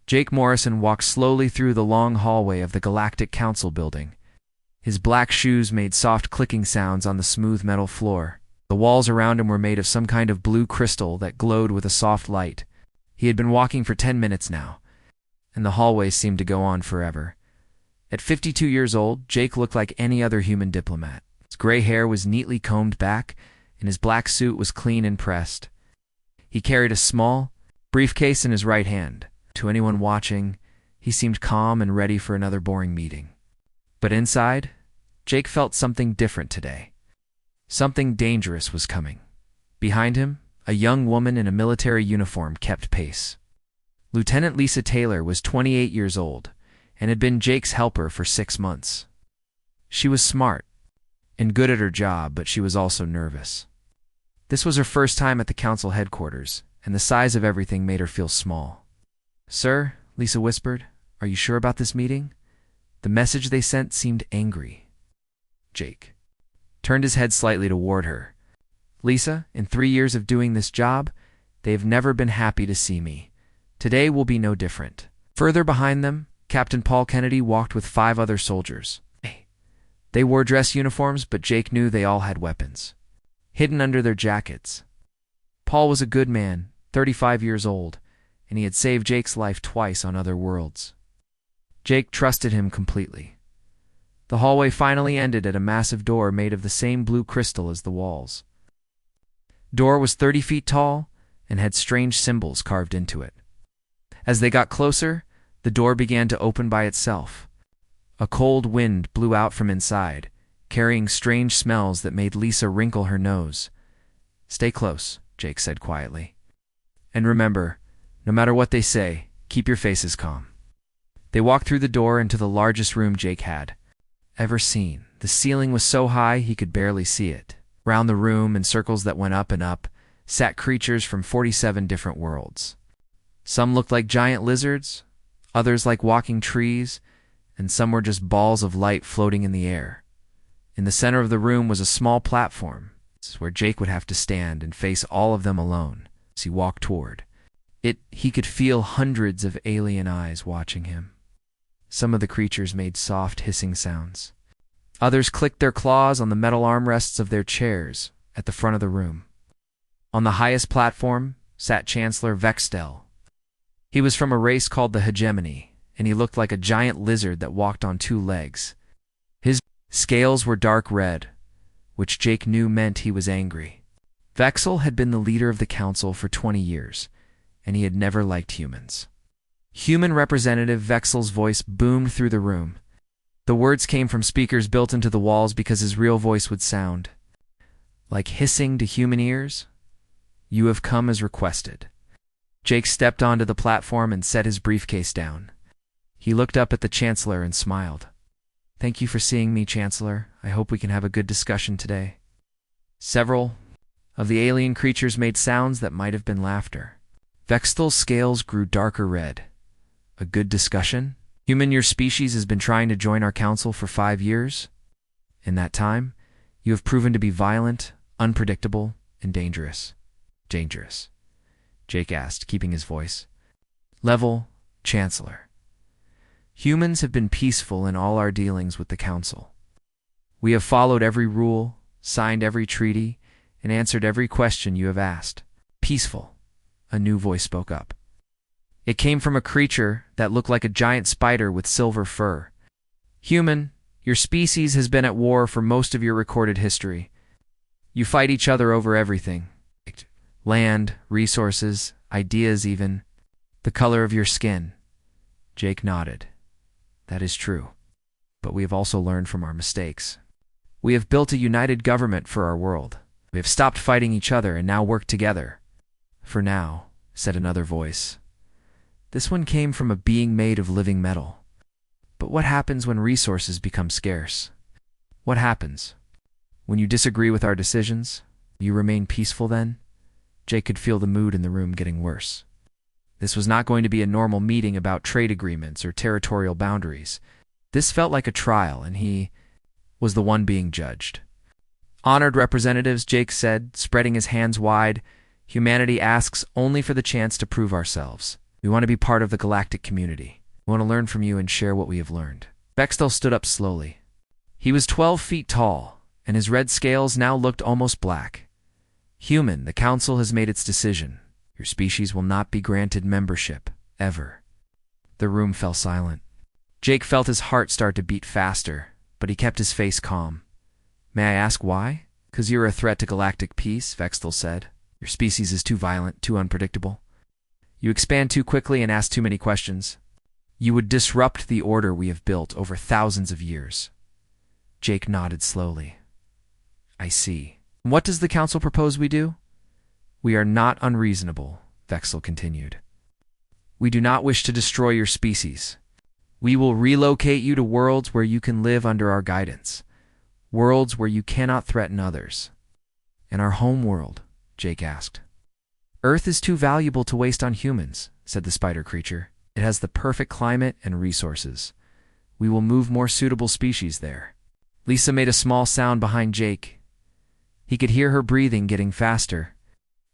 Jake Morrison walked slowly through the long hallway of the Galactic Council building. His black shoes made soft clicking sounds on the smooth metal floor. The walls around him were made of some kind of blue crystal that glowed with a soft light. He had been walking for 10 minutes now, and the hallway seemed to go on forever. At 52 years old, Jake looked like any other human diplomat. His gray hair was neatly combed back, and his black suit was clean and pressed. He carried a small briefcase in his right hand. To anyone watching, he seemed calm and ready for another boring meeting. But inside, Jake felt something different today. Something dangerous was coming. Behind him, a young woman in a military uniform kept pace. Lieutenant Lisa Taylor was 28 years old and had been Jake's helper for 6 months. She was smart and good at her job, but she was also nervous. This was her first time at the council headquarters, and the size of everything made her feel small. "Sir," Lisa whispered, "are you sure about this meeting?" The message they sent seemed angry. Jake turned his head slightly toward her. "Lisa, in 3 years of doing this job, they have never been happy to see me. Today will be no different." Further behind them, Captain Paul Kennedy walked with 5 other soldiers. They wore dress uniforms, but Jake knew they all had weapons hidden under their jackets. Paul was a good man, 35 years old, and he had saved Jake's life twice on other worlds. Jake trusted him completely. The hallway finally ended at a massive door made of the same blue crystal as the walls. Door was 30 feet tall and had strange symbols carved into it. As they got closer, the door began to open by itself. A cold wind blew out from inside, carrying strange smells that made Lisa wrinkle her nose. "Stay close," Jake said quietly. "And remember, no matter what they say, keep your faces calm." They walked through the door into the largest room Jake had ever seen. The ceiling was so high he could barely see it. Round the room, in circles that went up and up, sat creatures from 47 different worlds. Some looked like giant lizards, others like walking trees, and some were just balls of light floating in the air. In the center of the room was a small platform, where Jake would have to stand and face all of them alone as he walked toward it. He could feel hundreds of alien eyes watching him. Some of the creatures made soft hissing sounds. Others clicked their claws on the metal armrests of their chairs at the front of the room. On the highest platform sat Chancellor Vextel. He was from a race called the Hegemony, and he looked like a giant lizard that walked on 2 legs. His scales were dark red, which Jake knew meant he was angry. Vexel had been the leader of the council for 20 years, and he had never liked humans. Human Representative Vexel's voice boomed through the room. The words came from speakers built into the walls because his real voice would sound like hissing to human ears. "You have come as requested." Jake stepped onto the platform and set his briefcase down. He looked up at the Chancellor and smiled. "Thank you for seeing me, Chancellor. I hope we can have a good discussion today." Several of the alien creatures made sounds that might have been laughter. Vextel's scales grew darker red. "A good discussion? Human, your species has been trying to join our council for 5 years. In that time, you have proven to be violent, unpredictable, and dangerous." "Dangerous?" Jake asked, keeping his voice level. "Chancellor, humans have been peaceful in all our dealings with the council. We have followed every rule, signed every treaty, and answered every question you have asked." "Peaceful," a new voice spoke up. It came from a creature that looked like a giant spider with silver fur. "Human, your species has been at war for most of your recorded history. You fight each other over everything. Land, resources, ideas even. The color of your skin." Jake nodded. "That is true. But we have also learned from our mistakes. We have built a united government for our world. We have stopped fighting each other and now work together." "For now," said another voice. This one came from a being made of living metal. "But what happens when resources become scarce? What happens when you disagree with our decisions? You remain peaceful then?" Jake could feel the mood in the room getting worse. This was not going to be a normal meeting about trade agreements or territorial boundaries. This felt like a trial, and he was the one being judged. "Honored representatives," Jake said, spreading his hands wide, "humanity asks only for the chance to prove ourselves. We want to be part of the galactic community. We want to learn from you and share what we have learned. Vextel stood up slowly. He was 12 feet tall, and his red scales now looked almost black. Human, the council has made its decision. Your species will not be granted membership, ever. The room fell silent. Jake felt his heart start to beat faster, but he kept his face calm. May I ask why? 'Cause you're a threat to galactic peace, Vextel said. Your species is too violent, too unpredictable. You expand too quickly and ask too many questions. You would disrupt the order we have built over thousands of years. Jake nodded slowly. I see. What does the council propose we do? We are not unreasonable, Vextel continued. We do not wish to destroy your species. We will relocate you to worlds where you can live under our guidance. Worlds where you cannot threaten others. And our home world, Jake asked. Earth is too valuable to waste on humans, said the spider creature. It has the perfect climate and resources. We will move more suitable species there. Lisa made a small sound behind Jake. He could hear her breathing getting faster.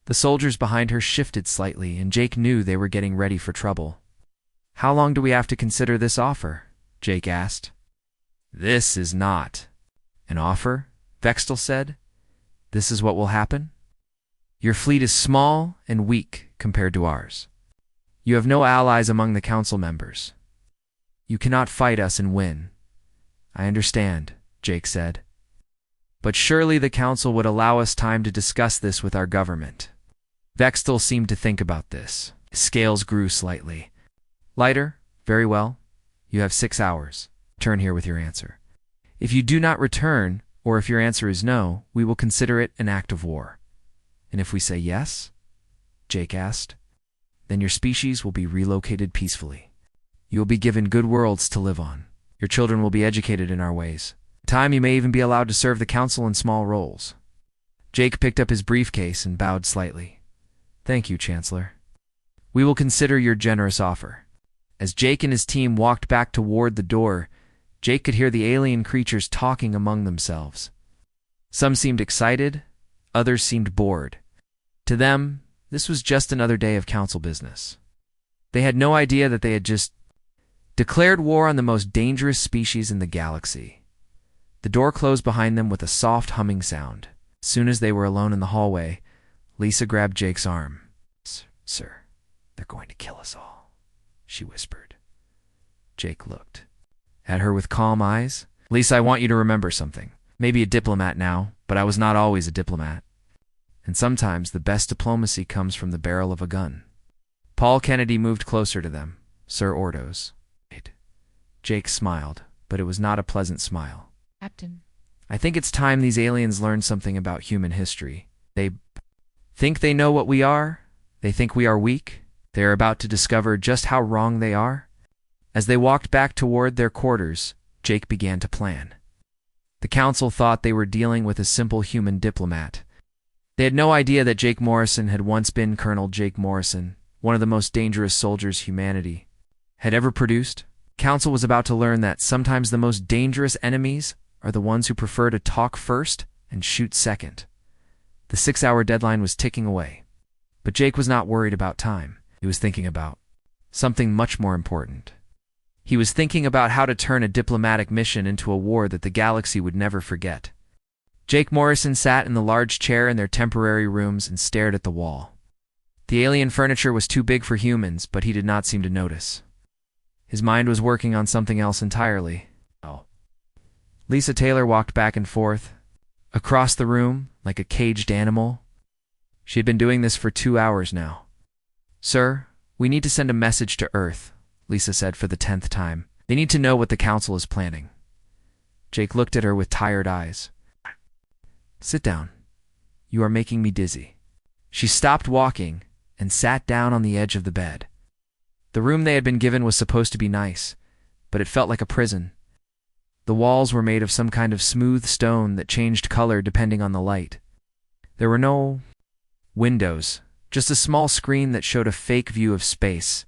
The soldiers behind her shifted slightly, and Jake knew they were getting ready for trouble. How long do we have to consider this offer? Jake asked. This is not an offer, Vextel said. This is what will happen. Your fleet is small and weak compared to ours. You have no allies among the council members. You cannot fight us and win. I understand, Jake said. But surely the council would allow us time to discuss this with our government. Vextel seemed to think about this. His scales grew slightly. Lighter? Very well. You have 6 hours. Return here with your answer. If you do not return, or if your answer is no, we will consider it an act of war. And if we say yes? Jake asked. Then your species will be relocated peacefully. You will be given good worlds to live on. Your children will be educated in our ways. In time you may even be allowed to serve the council in small roles. Jake picked up his briefcase and bowed slightly. Thank you, Chancellor. We will consider your generous offer. As Jake and his team walked back toward the door, Jake could hear the alien creatures talking among themselves. Some seemed excited, others seemed bored. To them, this was just another day of council business. They had no idea that they had just declared war on the most dangerous species in the galaxy. The door closed behind them with a soft humming sound. As soon as they were alone in the hallway, Lisa grabbed Jake's arm. Sir, they're going to kill us all, she whispered. Jake looked at her with calm eyes. Lisa, I want you to remember something. Maybe a diplomat now, but I was not always a diplomat. And sometimes the best diplomacy comes from the barrel of a gun. Paul Kennedy moved closer to them. Sir Ordos. Jake smiled, but it was not a pleasant smile. Captain. I think it's time these aliens learned something about human history. They think they know what we are. They think we are weak. They are about to discover just how wrong they are. As they walked back toward their quarters, Jake began to plan. The council thought they were dealing with a simple human diplomat. They had no idea that Jake Morrison had once been Colonel Jake Morrison, one of the most dangerous soldiers humanity had ever produced. Council was about to learn that sometimes the most dangerous enemies are the ones who prefer to talk first and shoot second. The 6-hour deadline was ticking away. But Jake was not worried about time. He was thinking about something much more important. He was thinking about how to turn a diplomatic mission into a war that the galaxy would never forget. Jake Morrison sat in the large chair in their temporary rooms and stared at the wall. The alien furniture was too big for humans, but he did not seem to notice. His mind was working on something else entirely. Lisa Taylor walked back and forth, across the room, like a caged animal. She had been doing this for 2 hours now. Sir, we need to send a message to Earth, Lisa said for the 10th time. They need to know what the council is planning. Jake looked at her with tired eyes. Sit down. You are making me dizzy. She stopped walking and sat down on the edge of the bed. The room they had been given was supposed to be nice, but it felt like a prison. The walls were made of some kind of smooth stone that changed color depending on the light. There were no windows, just a small screen that showed a fake view of space.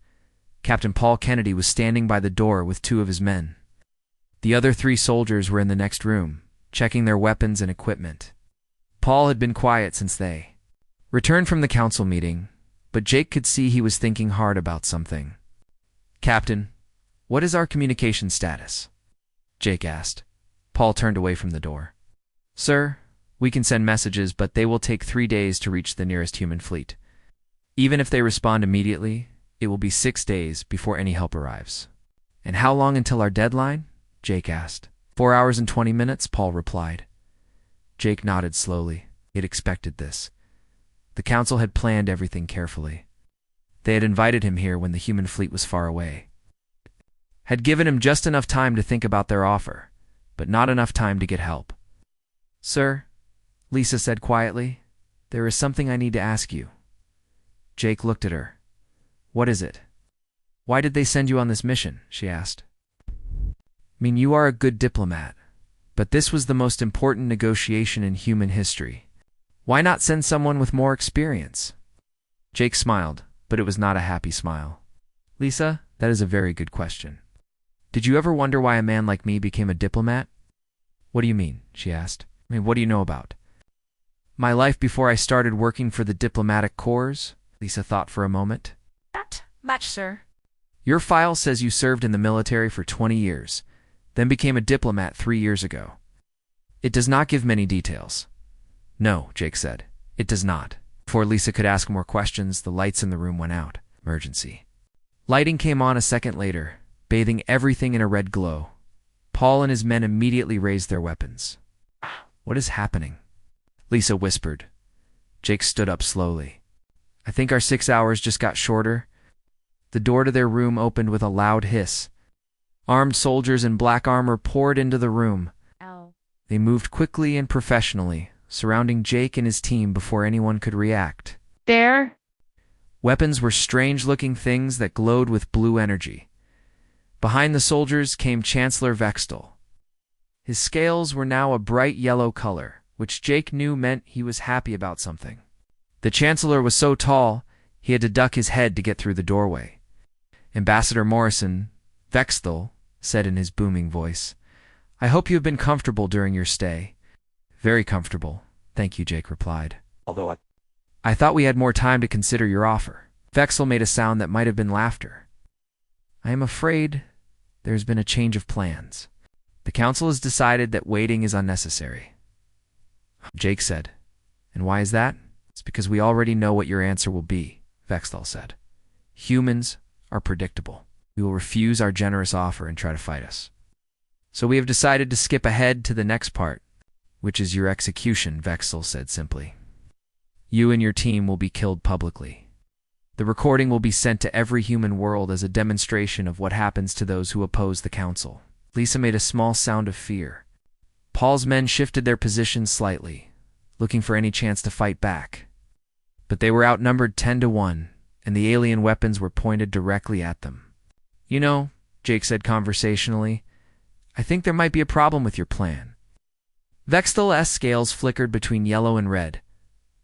Captain Paul Kennedy was standing by the door with 2 of his men. The other 3 soldiers were in the next room, checking their weapons and equipment. Paul had been quiet since they returned from the council meeting. but Jake could see he was thinking hard about something. "Captain, what is our communication status?" Jake asked. Paul turned away from the door. "Sir, we can send messages, but they will take 3 days to reach the nearest human fleet. Even if they respond immediately, it will be 6 days before any help arrives." "And how long until our deadline?" Jake asked. 4 hours and 20 minutes, Paul replied. Jake nodded slowly. He had expected this. The council had planned everything carefully. They had invited him here when the human fleet was far away. Had given him just enough time to think about their offer, but not enough time to get help. "Sir," Lisa said quietly, "there is something I need to ask you." Jake looked at her. "What is it?" "Why did they send you on this mission?" she asked. You are a good diplomat, but this was the most important negotiation in human history. Why not send someone with more experience?" Jake smiled, but it was not a happy smile. "Lisa, that is a very good question. Did you ever wonder why a man like me became a diplomat?" "What do you mean?" she asked. What do you know about my life before I started working for the diplomatic corps?" Lisa thought for a moment. "Not much, sir." "Your file says you served in the military for 20 years, then became a diplomat 3 years ago. It does not give many details." "No," Jake said. "It does not." Before Lisa could ask more questions, the lights in the room went out. Emergency. Lighting came on a second later, bathing everything in a red glow. Paul and his men immediately raised their weapons. "What is happening?" Lisa whispered. Jake stood up slowly. "I think our 6 hours just got shorter." The door to their room opened with a loud hiss. Armed soldiers in black armor poured into the room. Ow. They moved quickly and professionally, surrounding Jake and his team before anyone could react. There. Weapons were strange-looking things that glowed with blue energy. Behind the soldiers came Chancellor Vextel. His scales were now a bright yellow color, which Jake knew meant he was happy about something. The Chancellor was so tall, he had to duck his head to get through the doorway. "Ambassador Morrison," Vextel said in his booming voice, "I hope you have been comfortable during your stay." "Very comfortable, thank you," Jake replied. Although "I thought we had more time to consider your offer." Vexel made a sound that might have been laughter. "I am afraid there has been a change of plans. The council has decided that waiting is unnecessary." Jake said, "And why is that?" "It's because we already know what your answer will be," Vextel said. "Humans are predictable. We will refuse our generous offer and try to fight us. So we have decided to skip ahead to the next part, which is your execution," Vexel said simply. "You and your team will be killed publicly. The recording will be sent to every human world as a demonstration of what happens to those who oppose the council." Lisa made a small sound of fear. Paul's men shifted their positions slightly, looking for any chance to fight back. But they were outnumbered 10-1, and the alien weapons were pointed directly at them. "You know," Jake said conversationally, "I think there might be a problem with your plan." Vextel's scales flickered between yellow and red.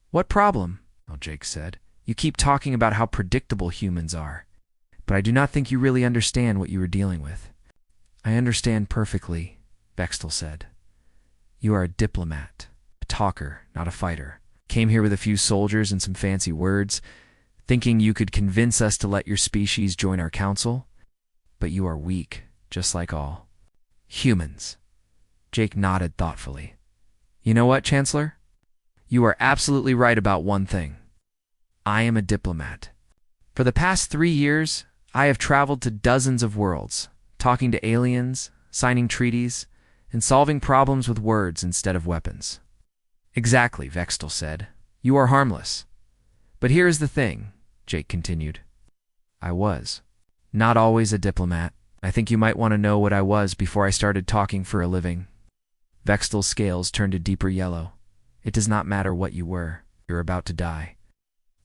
"What problem?" Jake said. "You keep talking about how predictable humans are, but I do not think you really understand what you are dealing with." "I understand perfectly," Vextel said. "You are a diplomat, a talker, not a fighter. Came here with a few soldiers and some fancy words, thinking you could convince us to let your species join our council. But you are weak, just like all humans." Jake nodded thoughtfully. "You know what, Chancellor? You are absolutely right about one thing. I am a diplomat. For the past 3 years, I have traveled to dozens of worlds, talking to aliens, signing treaties, and solving problems with words instead of weapons." "Exactly," Vextel said. "You are harmless. But here is the thing," Jake continued. "I was not always a diplomat. I think you might want to know what I was before I started talking for a living." Vextel's scales turned a deeper yellow. "It does not matter what you were. You're about to die."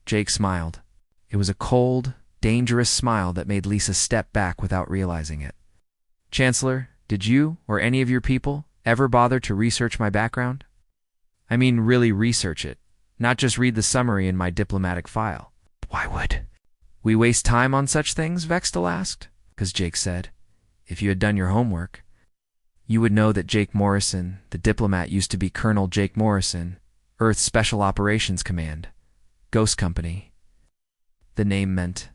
Jake smiled. It was a cold, dangerous smile that made Lisa step back without realizing it. "Chancellor, did you, or any of your people, ever bother to research my background? I mean really research it, not just read the summary in my diplomatic file." "Why would we waste time on such things?" Vextel asked. "Because," Jake said, "if you had done your homework, you would know that Jake Morrison, the diplomat, used to be Colonel Jake Morrison, Earth's Special Operations Command, Ghost Company." the name meant.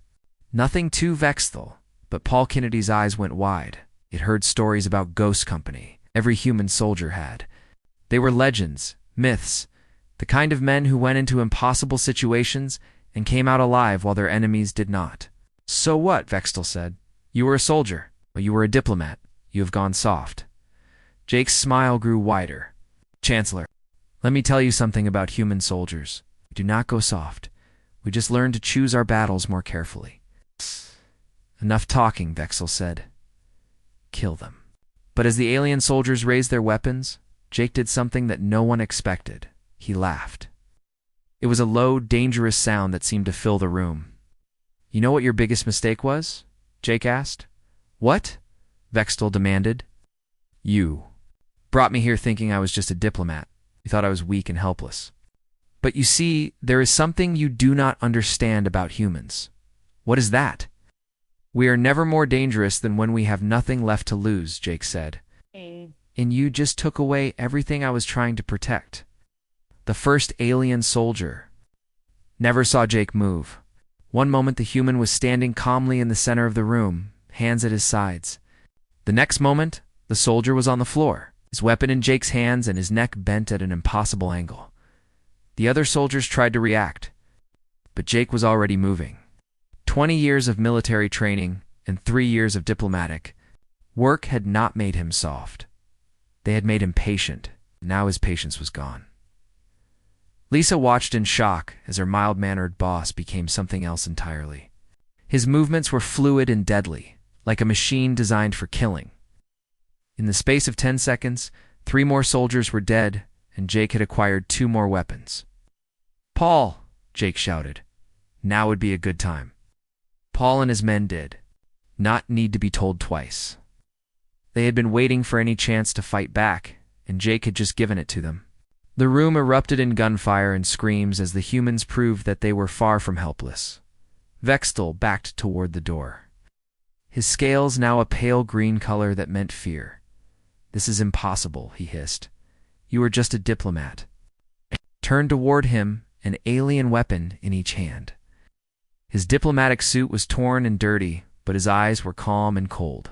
Nothing too Vexthal, but Paul Kennedy's eyes went wide. It heard stories about Ghost Company. Every human soldier had. They were legends, myths, the kind of men who went into impossible situations and came out alive while their enemies did not. So what? Vexthal said. You were a soldier, but you were a diplomat. You have gone soft. Jake's smile grew wider. Chancellor, let me tell you something about human soldiers. We do not go soft. We just learn to choose our battles more carefully. Enough talking, Vexthal said. Kill them. But as the alien soldiers raised their weapons, Jake did something that no one expected. He laughed. It was a low, dangerous sound that seemed to fill the room. You know what your biggest mistake was? Jake asked. What? Vexthal demanded. You brought me here thinking I was just a diplomat. You thought I was weak and helpless. But you see, there is something you do not understand about humans. What is that? We are never more dangerous than when we have nothing left to lose, Jake said. And you just took away everything I was trying to protect. The first alien soldier never saw Jake move. One moment the human was standing calmly in the center of the room, hands at his sides. The next moment, the soldier was on the floor, his weapon in Jake's hands and his neck bent at an impossible angle. The other soldiers tried to react, but Jake was already moving. 20 years of military training and 3 years of diplomatic work had not made him soft. They had made him patient. Now his patience was gone. Lisa watched in shock as her mild-mannered boss became something else entirely. His movements were fluid and deadly, like a machine designed for killing. In the space of 10 seconds, 3 more soldiers were dead, and Jake had acquired 2 more weapons. Paul, Jake shouted. Now would be a good time. Paul and his men did not need to be told twice. They had been waiting for any chance to fight back, and Jake had just given it to them. The room erupted in gunfire and screams as the humans proved that they were far from helpless. Vexthal backed toward the door, his scales now a pale green color that meant fear. This is impossible, he hissed. You are just a diplomat. Turned toward him, an alien weapon in each hand. His diplomatic suit was torn and dirty, but his eyes were calm and cold.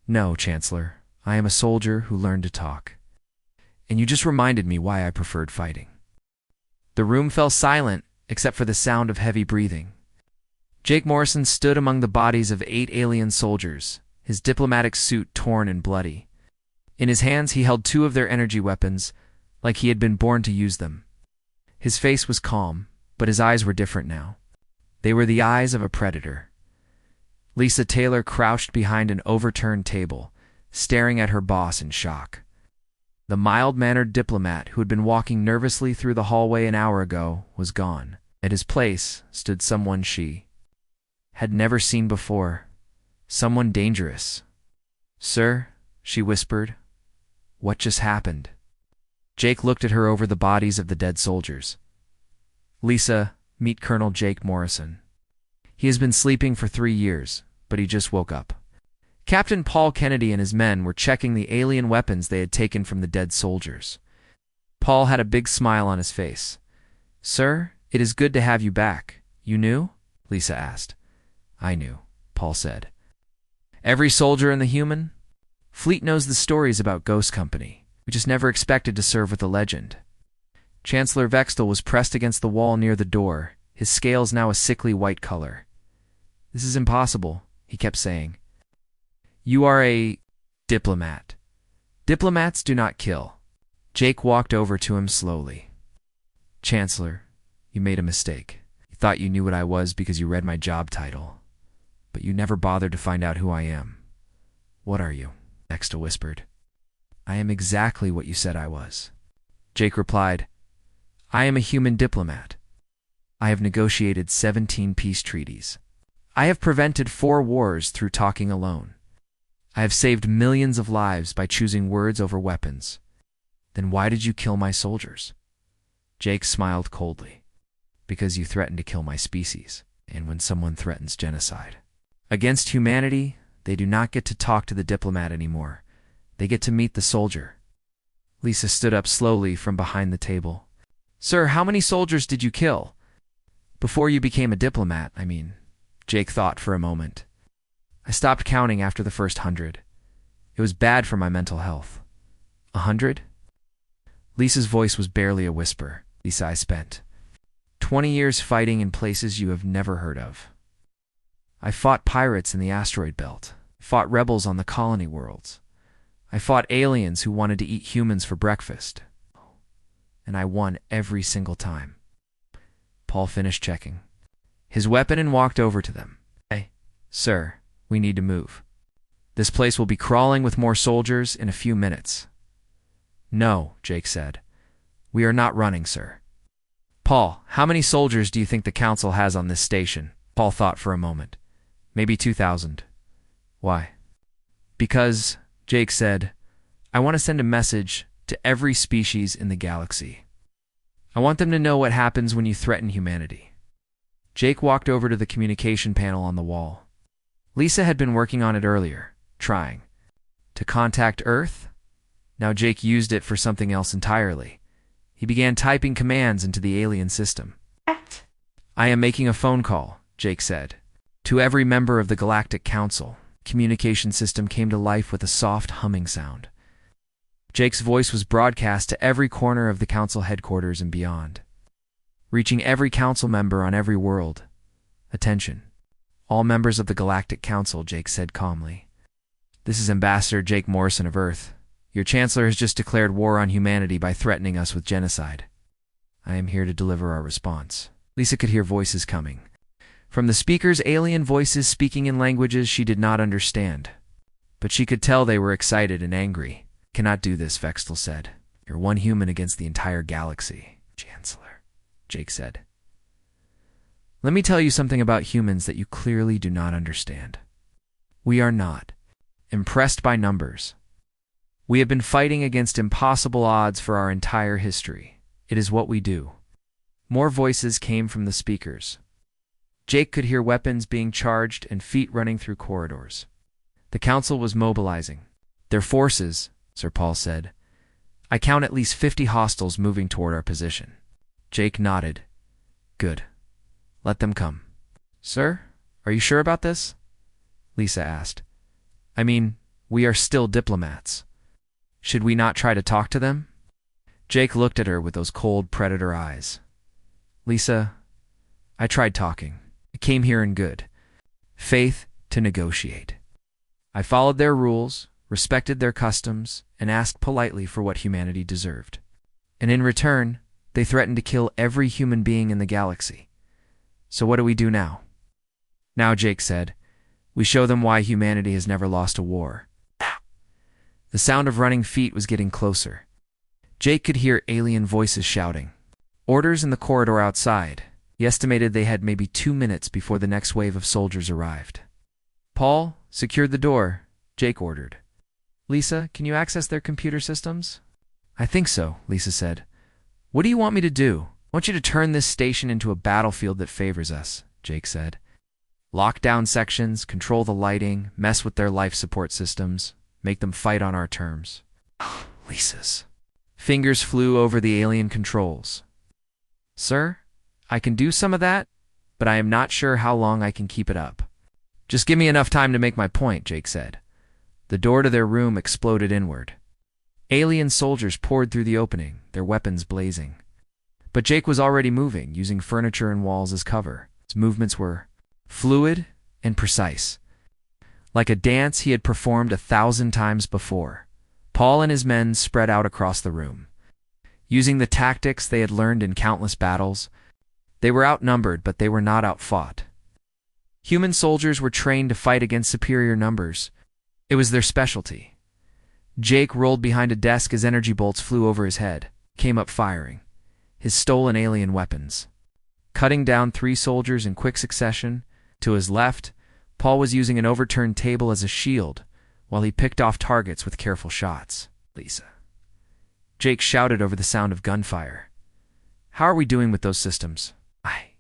No, Chancellor, I am a soldier who learned to talk. And you just reminded me why I preferred fighting. The room fell silent, except for the sound of heavy breathing. Jake Morrison stood among the bodies of 8 alien soldiers, his diplomatic suit torn and bloody. In his hands he held 2 of their energy weapons, like he had been born to use them. His face was calm, but his eyes were different now. They were the eyes of a predator. Lisa Taylor crouched behind an overturned table, staring at her boss in shock. The mild-mannered diplomat who had been walking nervously through the hallway an hour ago was gone. At his place stood someone she had never seen before, someone dangerous. Sir, she whispered, what just happened? Jake looked at her over the bodies of the dead soldiers. Lisa, meet Colonel Jake Morrison. He has been sleeping for 3 years, but he just woke up. Captain Paul Kennedy and his men were checking the alien weapons they had taken from the dead soldiers. Paul had a big smile on his face. Sir, it is good to have you back. You knew? Lisa asked. I knew, Paul said. Every soldier in the human fleet knows the stories about Ghost Company. We just never expected to serve with a legend. Chancellor Vexthal was pressed against the wall near the door, his scales now a sickly white color. This is impossible, he kept saying. You are a diplomat. Diplomats do not kill. Jake walked over to him slowly. Chancellor, you made a mistake. You thought you knew what I was because you read my job title. But you never bothered to find out who I am. What are you? Vexthal whispered. I am exactly what you said I was. Jake replied, I am a human diplomat. I have negotiated 17 peace treaties. I have prevented 4 wars through talking alone. I have saved millions of lives by choosing words over weapons. Then why did you kill my soldiers? Jake smiled coldly. Because you threatened to kill my species, and when someone threatens genocide against humanity, they do not get to talk to the diplomat anymore. They get to meet the soldier. Lisa stood up slowly from behind the table. Sir, how many soldiers did you kill? Before you became a diplomat, I mean, Jake thought for a moment. I stopped counting after the first 100. It was bad for my mental health. 100? Lisa's voice was barely a whisper. Lisa, I spent 20 years fighting in places you have never heard of. I fought pirates in the asteroid belt, fought rebels on the colony worlds. I fought aliens who wanted to eat humans for breakfast. And I won every single time. Paul finished checking his weapon and walked over to them. Hey, sir, we need to move. This place will be crawling with more soldiers in a few minutes. No, Jake said. We are not running, sir. Paul, how many soldiers do you think the council has on this station? Paul thought for a moment. Maybe 2,000. Why? Because, Jake said, I want to send a message to every species in the galaxy. I want them to know what happens when you threaten humanity. Jake walked over to the communication panel on the wall. Lisa had been working on it earlier, trying to contact Earth. Now Jake used it for something else entirely. He began typing commands into the alien system. I am making a phone call, Jake said, to every member of the Galactic Council. Communication system came to life with a soft humming sound. Jake's voice was broadcast to every corner of the council headquarters and beyond, reaching every council member on every world. Attention. All members of the Galactic Council, Jake said calmly. This is Ambassador Jake Morrison of Earth. Your Chancellor has just declared war on humanity by threatening us with genocide. I am here to deliver our response. Lisa could hear voices coming. From the speakers, alien voices speaking in languages she did not understand. But she could tell they were excited and angry. Cannot do this, Vextel said. You're one human against the entire galaxy. Chancellor, Jake said. Let me tell you something about humans that you clearly do not understand. We are not impressed by numbers. We have been fighting against impossible odds for our entire history. It is what we do. More voices came from the speakers. Jake could hear weapons being charged and feet running through corridors. The council was mobilizing their forces, Sir Paul said. I count at least 50 hostiles moving toward our position. Jake nodded. Good. Let them come. Sir, are you sure about this? Lisa asked. I mean, we are still diplomats. Should we not try to talk to them? Jake looked at her with those cold predator eyes. Lisa, I tried talking. I came here in good faith to negotiate. I followed their rules, respected their customs, and asked politely for what humanity deserved. And in return, they threatened to kill every human being in the galaxy. So what do we do now? Now, Jake said, we show them why humanity has never lost a war. The sound of running feet was getting closer. Jake could hear alien voices shouting. Orders in the corridor outside. He estimated they had maybe 2 minutes before the next wave of soldiers arrived. Paul, secure the door, Jake ordered. Lisa, can you access their computer systems? I think so, Lisa said. What do you want me to do? I want you to turn this station into a battlefield that favors us, Jake said. Lock down sections, control the lighting, mess with their life support systems, make them fight on our terms. Lisa's fingers flew over the alien controls. Sir, I can do some of that, but I am not sure how long I can keep it up. Just give me enough time to make my point, Jake said. The door to their room exploded inward. Alien soldiers poured through the opening, their weapons blazing. But Jake was already moving, using furniture and walls as cover. His movements were fluid and precise. Like a dance he had performed 1,000 times before. Paul and his men spread out across the room. Using the tactics they had learned in countless battles, they were outnumbered, but they were not outfought. Human soldiers were trained to fight against superior numbers. It was their specialty. Jake rolled behind a desk as energy bolts flew over his head, came up firing. His stolen alien weapons. Cutting down 3 soldiers in quick succession. To his left, Paul was using an overturned table as a shield, while he picked off targets with careful shots. Lisa. Jake shouted over the sound of gunfire. How are we doing with those systems? I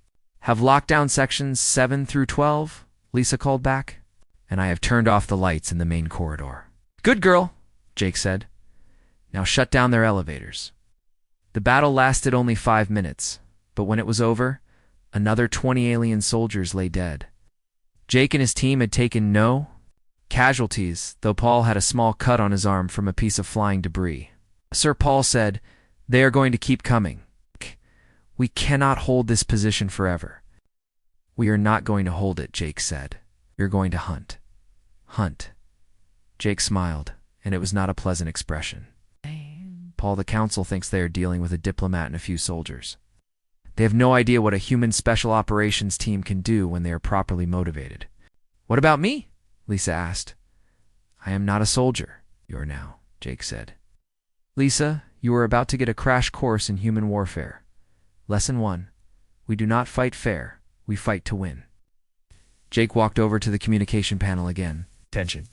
have locked down sections 7 through 12, Lisa called back, and I have turned off the lights in the main corridor. Good girl, Jake said. Now shut down their elevators. The battle lasted only 5 minutes, but when it was over, Another 20 alien soldiers lay dead. Jake and his team had taken no casualties, though Paul had a small cut on his arm from a piece of flying debris. Sir Paul said, "They are going to keep coming. We cannot hold this position forever." "We are not going to hold it," Jake said. "You're going to hunt." "Hunt." Jake smiled, and it was not a pleasant expression. "Paul, the council thinks they are dealing with a diplomat and a few soldiers. They have no idea what a human special operations team can do when they are properly motivated." "What about me?" Lisa asked. "I am not a soldier." "You are now," Jake said. "Lisa, you are about to get a crash course in human warfare. Lesson 1. We do not fight fair. We fight to win." Jake walked over to the communication panel again. "Attention.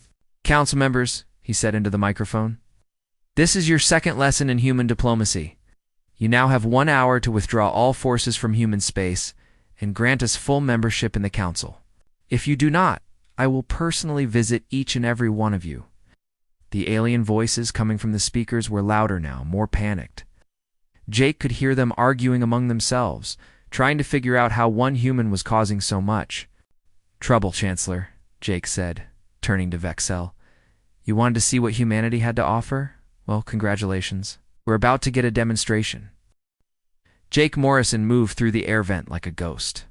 Council members," he said into the microphone. "This is your second lesson in human diplomacy. You now have 1 hour to withdraw all forces from human space and grant us full membership in the council. If you do not, I will personally visit each and every one of you." The alien voices coming from the speakers were louder now, more panicked. Jake could hear them arguing among themselves, trying to figure out how one human was causing so much. "Trouble, Chancellor," Jake said, turning to Vexel. "You wanted to see what humanity had to offer? Well, congratulations. We're about to get a demonstration." Jake Morrison moved through the air vent like a ghost.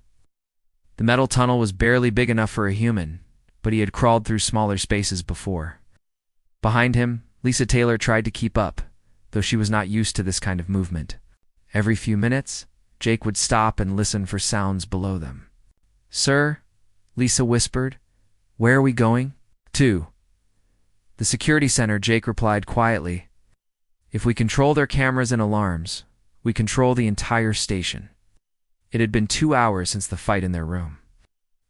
The metal tunnel was barely big enough for a human, but he had crawled through smaller spaces before. Behind him, Lisa Taylor tried to keep up, though she was not used to this kind of movement. Every few minutes, Jake would stop and listen for sounds below them. "Sir," Lisa whispered, "where are we going?" "To the security center," Jake replied quietly. "If we control their cameras and alarms, we control the entire station." It had been 2 hours since the fight in their room.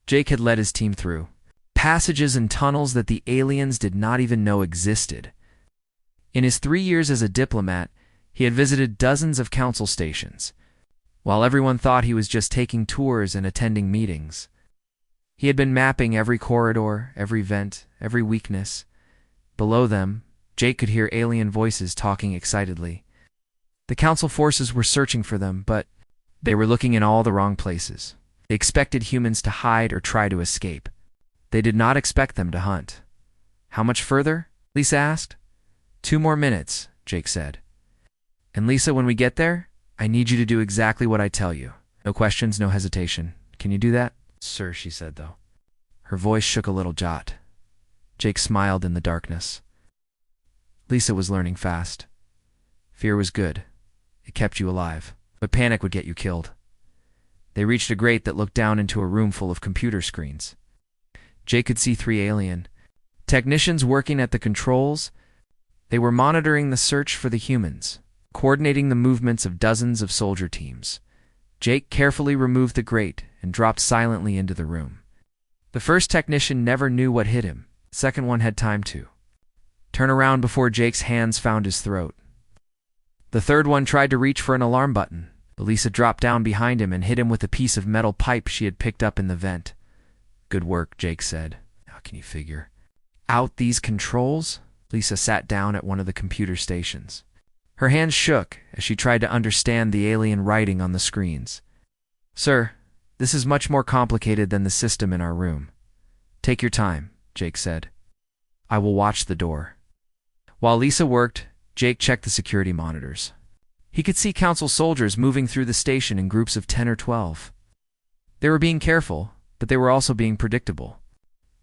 Jake had led his team through passages and tunnels that the aliens did not even know existed. In his 3 years as a diplomat, he had visited dozens of council stations. While everyone thought he was just taking tours and attending meetings, he had been mapping every corridor, every vent, every weakness. Below them, Jake could hear alien voices talking excitedly. The council forces were searching for them, but they were looking in all the wrong places. They expected humans to hide or try to escape. They did not expect them to hunt. "How much further?" Lisa asked. 2 more minutes, Jake said. "And Lisa, when we get there, I need you to do exactly what I tell you. No questions, no hesitation. Can you do that?" "Sir," she said, though. Her voice shook a little jot. Jake smiled in the darkness. Lisa was learning fast. Fear was good. It kept you alive. But panic would get you killed. They reached a grate that looked down into a room full of computer screens. Jake could see 3 alien technicians working at the controls. They were monitoring the search for the humans, coordinating the movements of dozens of soldier teams. Jake carefully removed the grate and dropped silently into the room. The first technician never knew what hit him. The second one had time to turn around before Jake's hands found his throat. The third one tried to reach for an alarm button, but Lisa dropped down behind him and hit him with a piece of metal pipe she had picked up in the vent. "Good work," Jake said. "How can you figure out these controls?" Lisa sat down at one of the computer stations. Her hands shook as she tried to understand the alien writing on the screens. "Sir, this is much more complicated than the system in our room." "Take your time," Jake said. "I will watch the door." While Lisa worked, Jake checked the security monitors. He could see council soldiers moving through the station in groups of 10 or 12. They were being careful, but they were also being predictable.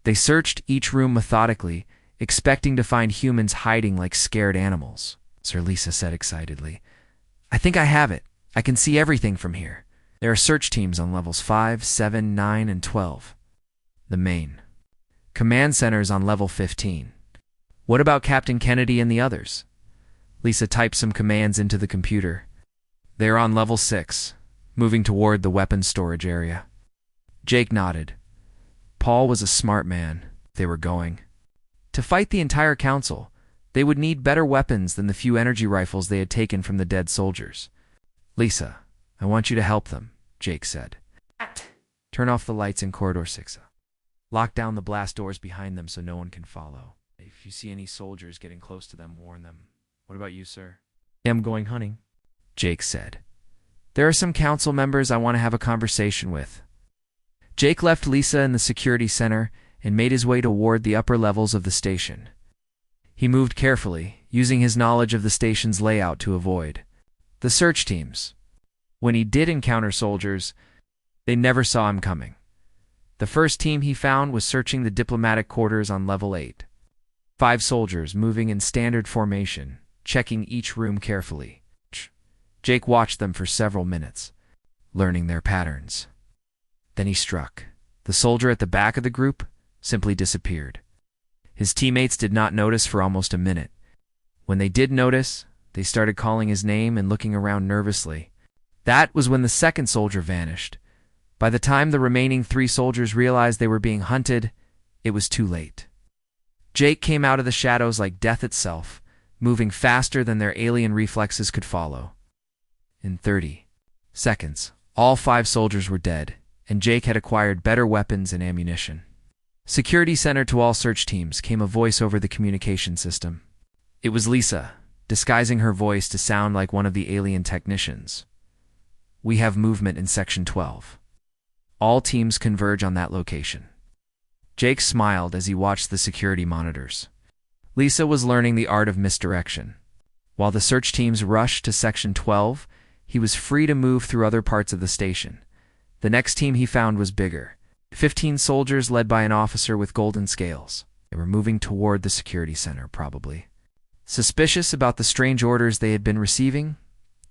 They searched each room methodically, expecting to find humans hiding like scared animals. Sir, Lisa said excitedly. "I think I have it. I can see everything from here. There are search teams on levels 5, 7, 9, and 12. The main command centers on level 15. What about Captain Kennedy and the others?" Lisa typed some commands into the computer. "They are on level 6, moving toward the weapons storage area." Jake nodded. Paul was a smart man. They were going to fight the entire council. They would need better weapons than the few energy rifles they had taken from the dead soldiers. "Lisa, I want you to help them," Jake said. "Turn off the lights in corridor 6. Lock down the blast doors behind them so no one can follow. If you see any soldiers getting close to them, warn them. What about you, sir?" "I'm going hunting," Jake said. There are some council members I want to have a conversation with. Jake left Lisa in the security center and made his way toward the upper levels of the station. He moved carefully, using his knowledge of the station's layout to avoid the search teams. When he did encounter soldiers, they never saw him coming. The first team he found was searching the diplomatic quarters on level 8. 5 soldiers moving in standard formation, checking each room carefully. Jake watched them for several minutes, learning their patterns. Then he struck. The soldier at the back of the group simply disappeared. His teammates did not notice for almost a minute. When they did notice, they started calling his name and looking around nervously. That was when the second soldier vanished. By the time the remaining 3 soldiers realized they were being hunted, it was too late. Jake came out of the shadows like death itself, moving faster than their alien reflexes could follow. In 30 seconds, all 5 soldiers were dead, and Jake had acquired better weapons and ammunition. Security center to all search teams came a voice over the communication system. It was Lisa, disguising her voice to sound like one of the alien technicians. We have movement in Section 12. All teams converge on that location. Jake smiled as he watched the security monitors. Lisa was learning the art of misdirection. While the search teams rushed to Section 12, he was free to move through other parts of the station. The next team he found was bigger. 15 soldiers led by an officer with golden scales. They were moving toward the security center, probably. Suspicious about the strange orders they had been receiving,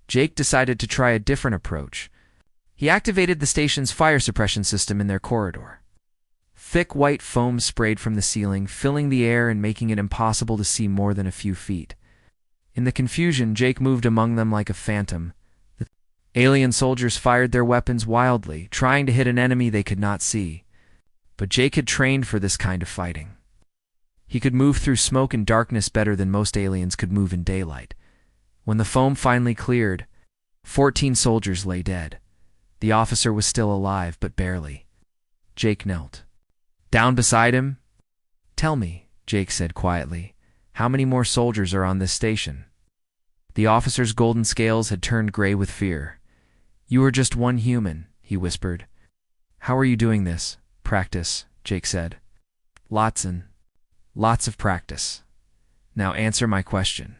Jake decided to try a different approach. He activated the station's fire suppression system in their corridor. Thick white foam sprayed from the ceiling, filling the air and making it impossible to see more than a few feet. In the confusion, Jake moved among them like a phantom. The alien soldiers fired their weapons wildly, trying to hit an enemy they could not see. But Jake had trained for this kind of fighting. He could move through smoke and darkness better than most aliens could move in daylight. When the foam finally cleared, 14 soldiers lay dead. The officer was still alive, but barely. Jake knelt down beside him. "Tell me," Jake said quietly, "how many more soldiers are on this station?" The officer's golden scales had turned gray with fear. "You are just one human," he whispered. "How are you doing this?" "Practice," Jake said. Lots of practice. Now answer my question."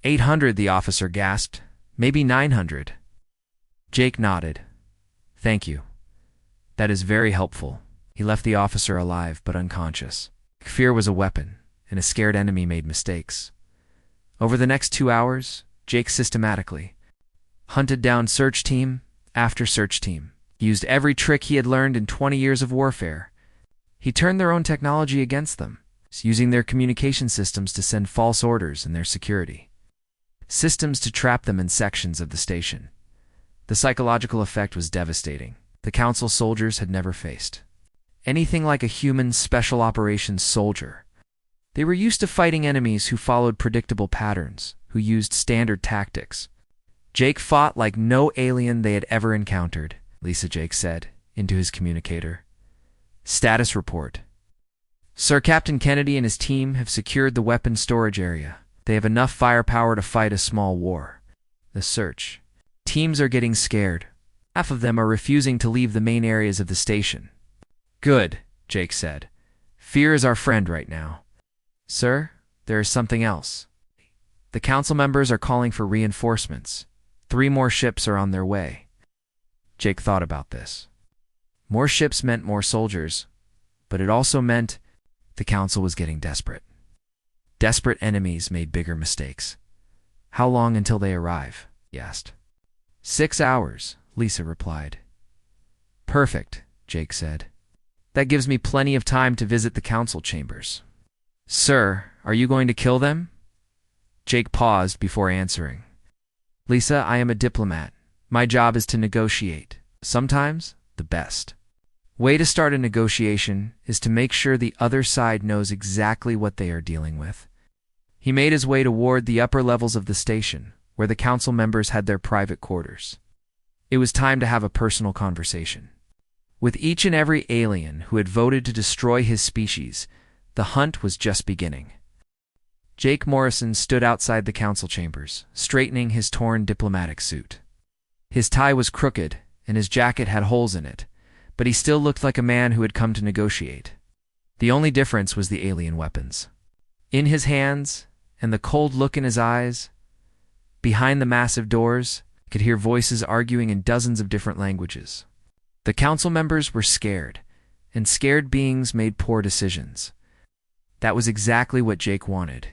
800, the officer gasped. "Maybe 900. Jake nodded. "Thank you. That is very helpful." He left the officer alive but unconscious. Fear was a weapon, and a scared enemy made mistakes. Over the next 2 hours, Jake systematically hunted down search team after search team. He used every trick he had learned in 20 years of warfare. He turned their own technology against them, using their communication systems to send false orders in their security systems to trap them in sections of the station. The psychological effect was devastating. The council soldiers had never faced anything like a human special operations soldier. They were used to fighting enemies who followed predictable patterns, who used standard tactics. Jake fought like no alien they had ever encountered, Jake said into his communicator. "Status report. Sir Captain Kennedy and his team have secured the weapons storage area. They have enough firepower to fight a small war. The search teams are getting scared. Half of them are refusing to leave the main areas of the station." "Good," Jake said. "Fear is our friend right now." "Sir, there is something else. The council members are calling for reinforcements. 3 more ships are on their way." Jake thought about this. More ships meant more soldiers, but it also meant the council was getting desperate. Desperate enemies made bigger mistakes. "How long until they arrive?" he asked. 6 hours, Lisa replied. "Perfect," Jake said. "That gives me plenty of time to visit the council chambers." "Sir, are you going to kill them?" Jake paused before answering. "Lisa, I am a diplomat. My job is to negotiate. Sometimes, the best way to start a negotiation is to make sure the other side knows exactly what they are dealing with." He made his way toward the upper levels of the station, where the council members had their private quarters. It was time to have a personal conversation with each and every alien who had voted to destroy his species. The hunt was just beginning. Jake Morrison stood outside the council chambers, straightening his torn diplomatic suit. His tie was crooked, and his jacket had holes in it, but he still looked like a man who had come to negotiate. The only difference was the alien weapons. In his hands, and the cold look in his eyes, behind the massive doors, I could hear voices arguing in dozens of different languages. The council members were scared, and scared beings made poor decisions. That was exactly what Jake wanted.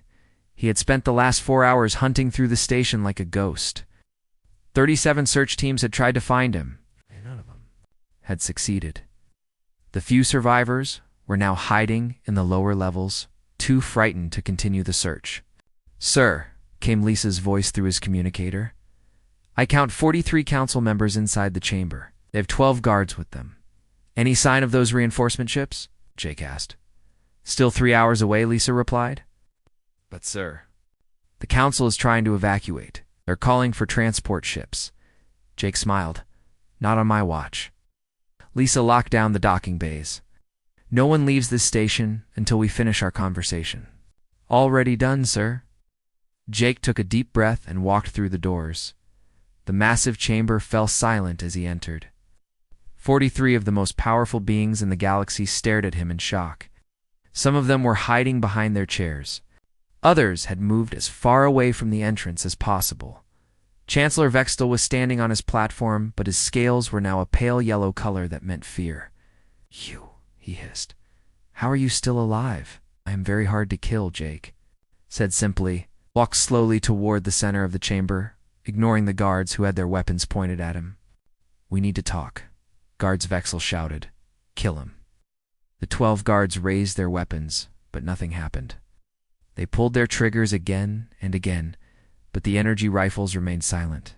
He had spent the last 4 hours hunting through the station like a ghost. 37 search teams had tried to find him, and none of them had succeeded. The few survivors were now hiding in the lower levels, too frightened to continue the search. "Sir," came Lisa's voice through his communicator, "I count 43 council members inside the chamber. They have 12 guards with them. Any sign of those reinforcement ships?" Jake asked. "Still 3 hours away," Lisa replied. "But sir, the council is trying to evacuate. They're calling for transport ships." Jake smiled. "Not on my watch." Lisa locked down the docking bays. "No one leaves this station until we finish our conversation." "Already done, sir." Jake took a deep breath and walked through the doors. The massive chamber fell silent as he entered. 43 of the most powerful beings in the galaxy stared at him in shock. Some of them were hiding behind their chairs. Others had moved as far away from the entrance as possible. Chancellor Vextel was standing on his platform, but his scales were now a pale yellow color that meant fear. "You," he hissed. "How are you still alive?" "I am very hard to kill," Jake said simply, walked slowly toward the center of the chamber, ignoring the guards who had their weapons pointed at him. "We need to talk," Guards Vexel shouted. "Kill him." The 12 guards raised their weapons, but nothing happened. They pulled their triggers again and again, but the energy rifles remained silent.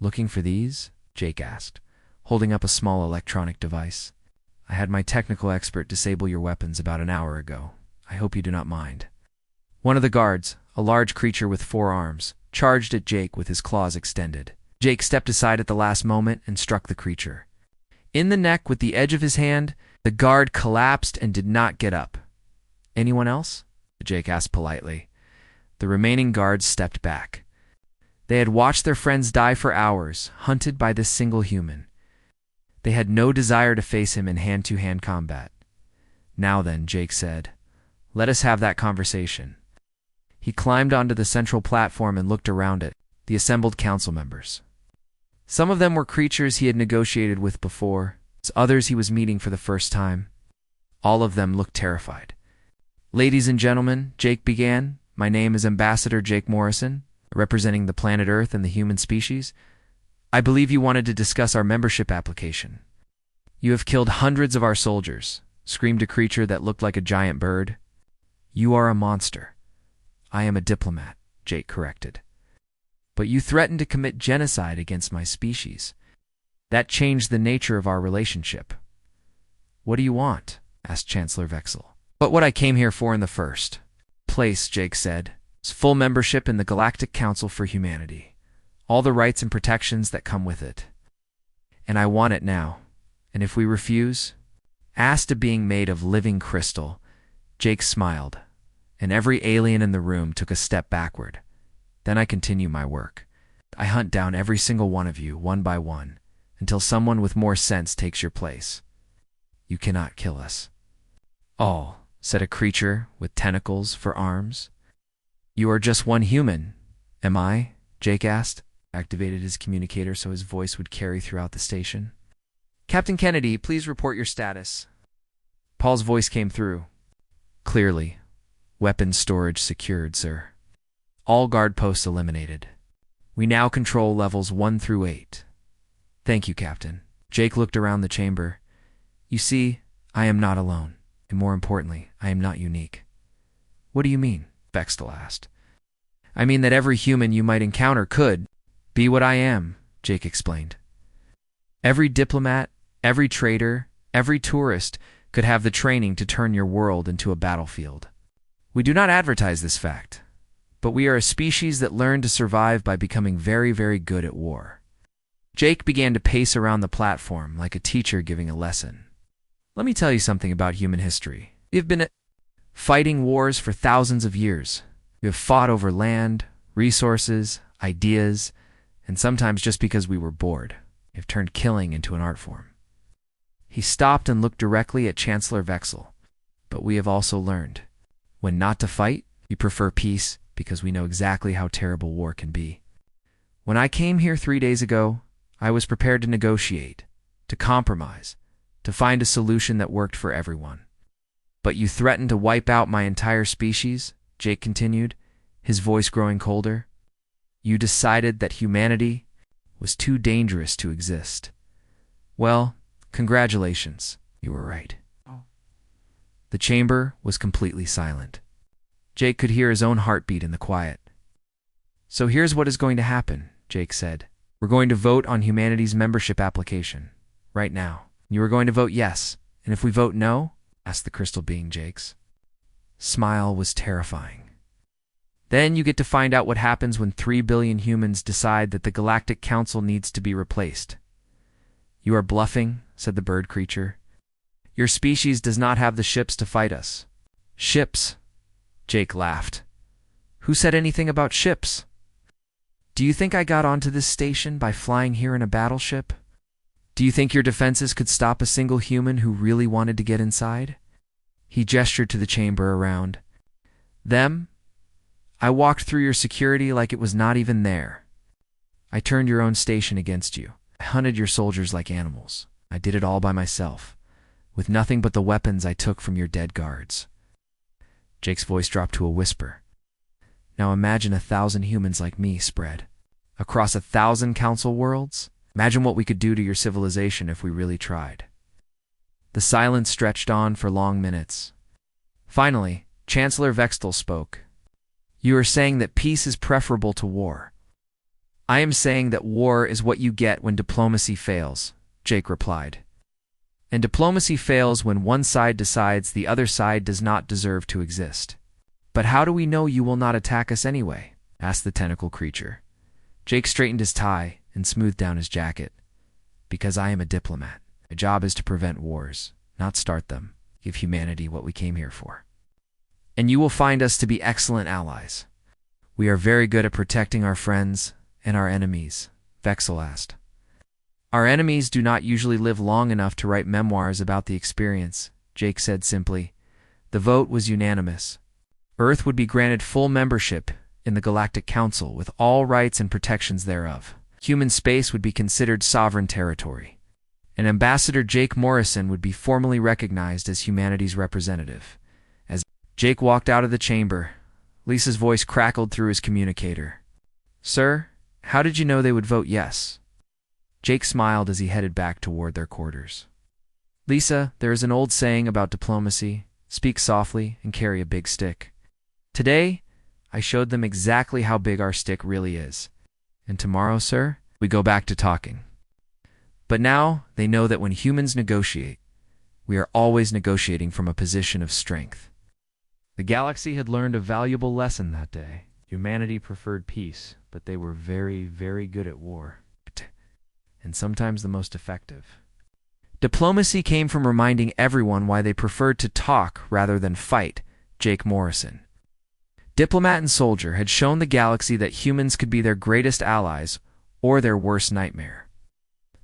"Looking for these?" Jake asked, holding up a small electronic device. "I had my technical expert disable your weapons about an hour ago. I hope you do not mind." One of the guards, a large creature with 4 arms, charged at Jake with his claws extended. Jake stepped aside at the last moment and struck the creature. In the neck with the edge of his hand, the guard collapsed and did not get up. "Anyone else?" Jake asked politely. The remaining guards stepped back. They had watched their friends die for hours, hunted by this single human. They had no desire to face him in hand-to-hand combat. "Now then," Jake said, "let us have that conversation." He climbed onto the central platform and looked around at the assembled council members. Some of them were creatures he had negotiated with before, others he was meeting for the first time. All of them looked terrified. "Ladies and gentlemen," Jake began, "my name is Ambassador Jake Morrison, representing the planet Earth and the human species. I believe you wanted to discuss our membership application." "You have killed hundreds of our soldiers," screamed a creature that looked like a giant bird. "You are a monster." "I am a diplomat," Jake corrected. "But you threatened to commit genocide against my species. That changed the nature of our relationship." "What do you want?" asked Chancellor Vexel. "But what I came here for in the first place," Jake said, "is full membership in the Galactic Council for Humanity. All the rights and protections that come with it. And I want it now. And if we refuse?" Asked a being made of living crystal, Jake smiled, and every alien in the room took a step backward. "Then I continue my work. I hunt down every single one of you, one by one, until someone with more sense takes your place. You cannot kill us." "All," said a creature with tentacles for arms. "You are just one human, am I?" Jake asked, activated his communicator so his voice would carry throughout the station. "Captain Kennedy, please report your status." Paul's voice came through. "Clearly. Weapons storage secured, sir. All guard posts eliminated. We now control levels 1 through 8. "Thank you, Captain." Jake looked around the chamber. "You see, I am not alone, and more importantly, I am not unique." "What do you mean?" Vextel asked. "I mean that every human you might encounter could be what I am," Jake explained. "Every diplomat, every trader, every tourist could have the training to turn your world into a battlefield. We do not advertise this fact, but we are a species that learned to survive by becoming very, very good at war." Jake began to pace around the platform like a teacher giving a lesson. "Let me tell you something about human history. We have been fighting wars for thousands of years. We have fought over land, resources, ideas, and sometimes just because we were bored. We've turned killing into an art form. He stopped and looked directly at Chancellor Vexel. But we have also learned, when not to fight, we prefer peace because we know exactly how terrible war can be. When I came here 3 days ago, I was prepared to negotiate, to compromise, to find a solution that worked for everyone. But you threatened to wipe out my entire species, Jake continued, his voice growing colder. You decided that humanity was too dangerous to exist. Well, congratulations, you were right. The chamber was completely silent. Jake could hear his own heartbeat in the quiet. So here's what is going to happen, Jake said. We're going to vote on humanity's membership application, right now. You are going to vote yes, and if we vote no, asked the crystal being Jake's smile was terrifying. Then you get to find out what happens when 3 billion humans decide that the Galactic Council needs to be replaced. You are bluffing, said the bird creature. Your species does not have the ships to fight us. Ships? Jake laughed. Who said anything about ships? Do you think I got onto this station by flying here in a battleship? Do you think your defenses could stop a single human who really wanted to get inside? He gestured to the chamber around. Them? I walked through your security like it was not even there. I turned your own station against you. I hunted your soldiers like animals. I did it all by myself, with nothing but the weapons I took from your dead guards. Jake's voice dropped to a whisper. Now imagine 1,000 humans like me spread across 1,000 council worlds. Imagine what we could do to your civilization if we really tried. The silence stretched on for long minutes. Finally, Chancellor Vexel spoke. You are saying that peace is preferable to war. I am saying that war is what you get when diplomacy fails, Jake replied. And diplomacy fails when one side decides the other side does not deserve to exist. But how do we know you will not attack us anyway? Asked the tentacle creature. Jake straightened his tie and smoothed down his jacket. Because I am a diplomat. My job is to prevent wars, not start them. Give humanity what we came here for. And you will find us to be excellent allies. We are very good at protecting our friends and our enemies, Vexel asked. Our enemies do not usually live long enough to write memoirs about the experience, Jake said simply. The vote was unanimous. Earth would be granted full membership in the Galactic Council with all rights and protections thereof. Human space would be considered sovereign territory. And Ambassador Jake Morrison would be formally recognized as humanity's representative. As Jake walked out of the chamber, Lisa's voice crackled through his communicator. Sir, how did you know they would vote yes? Jake smiled as he headed back toward their quarters. Lisa, there is an old saying about diplomacy: speak softly and carry a big stick. Today, I showed them exactly how big our stick really is. And tomorrow, sir, we go back to talking. But now they know that when humans negotiate, we are always negotiating from a position of strength. The galaxy had learned a valuable lesson that day. Humanity preferred peace, but they were very, very good at war. And sometimes the most effective. Diplomacy came from reminding everyone why they preferred to talk rather than fight, Jake Morrison. Diplomat and Soldier had shown the galaxy that humans could be their greatest allies or their worst nightmare.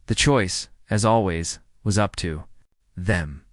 The choice, as always, was up to them.